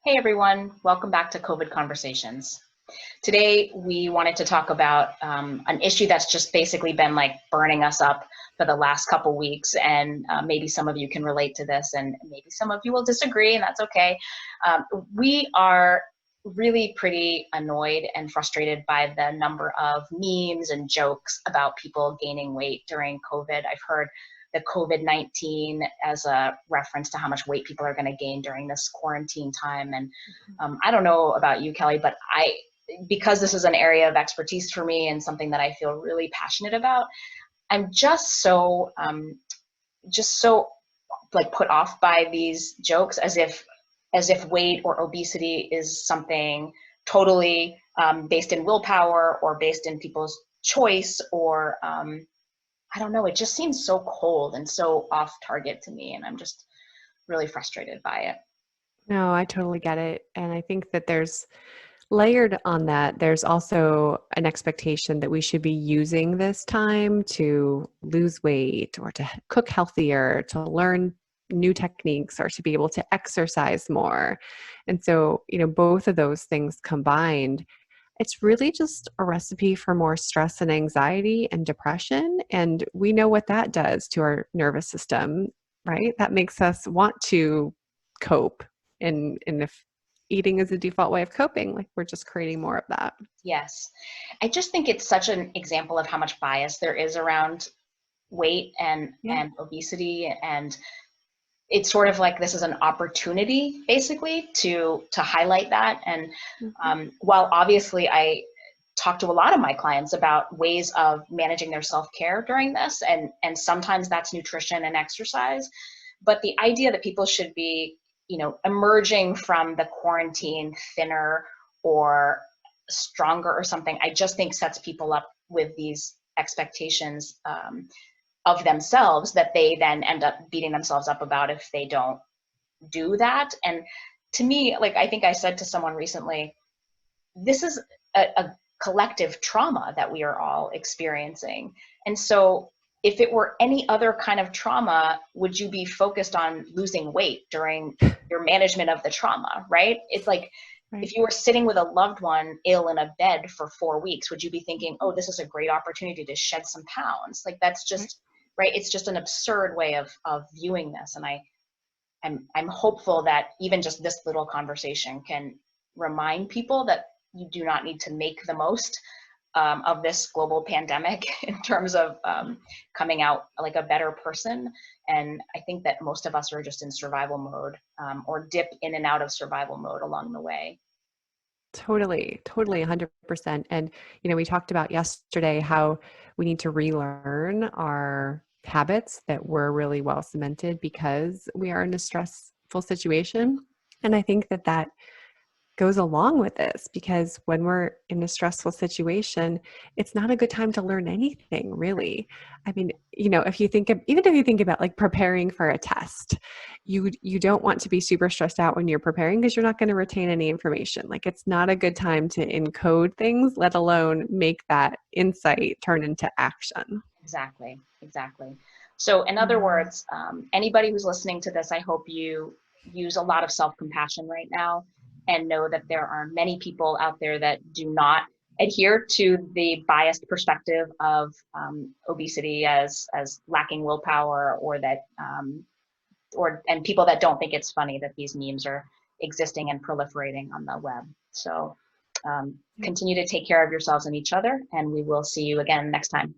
Hey everyone, welcome back to COVID Conversations. Today we wanted to talk about an issue that's just basically been like burning us up for the last couple weeks, and maybe some of you can relate to this and maybe some of you will disagree, and that's okay. We are really pretty annoyed and frustrated by the number of memes and jokes about people gaining weight during COVID. I've heard the COVID-19 as a reference to how much weight people are going to gain during this quarantine time. And I don't know about you, Kelly, but because this is an area of expertise for me and something that I feel really passionate about, I'm just so like put off by these jokes as if weight or obesity is something totally based in willpower or based in people's choice, or I don't know, it just seems so cold and so off target to me, and I'm just really frustrated by it. No, I totally get it. And I think that there's layered on that, there's also an expectation that we should be using this time to lose weight or to cook healthier, to learn new techniques, or to be able to exercise more. And so, both of those things combined, it's really just a recipe for more stress and anxiety and depression. And we know what that does to our nervous system, right? That makes us want to cope. And if eating is a default way of coping, like we're just creating more of that. Yes. I just think it's such an example of how much bias there is around weight Yeah. and obesity, and it's sort of like this is an opportunity basically to highlight that. And Mhm. while obviously I talk to a lot of my clients about ways of managing their self-care during this, and sometimes that's nutrition and exercise, but the idea that people should be emerging from the quarantine thinner or stronger or something, I just think sets people up with these expectations of themselves that they then end up beating themselves up about if they don't do that. And to me, like I think I said to someone recently, this is a collective trauma that we are all experiencing. And so if it were any other kind of trauma, would you be focused on losing weight during your management of the trauma, right? It's like, Right. if you were sitting with a loved one ill in a bed for 4 weeks, would you be thinking, oh, this is a great opportunity to shed some pounds? Like, that's Right. just, right? It's just an absurd way of viewing this. And I'm hopeful that even just this little conversation can remind people that you do not need to make the most of this global pandemic in terms of coming out like a better person. And I think that most of us are just in survival mode, or dip in and out of survival mode along the way. Totally, totally, 100%. And, we talked about yesterday how we need to relearn our habits that were really well cemented because we are in a stressful situation. And I think that that goes along with this because when we're in a stressful situation, it's not a good time to learn anything, really. I mean, if you think of, even if you think about like preparing for a test, you don't want to be super stressed out when you're preparing because you're not going to retain any information. Like it's not a good time to encode things, let alone make that insight turn into action. Exactly, exactly. So in other Yeah. words, anybody who's listening to this, I hope you use a lot of self-compassion right now and know that there are many people out there that do not adhere to the biased perspective of obesity as lacking willpower, or that and people that don't think it's funny that these memes are existing and proliferating on the web. So continue to take care of yourselves and each other, and we will see you again next time.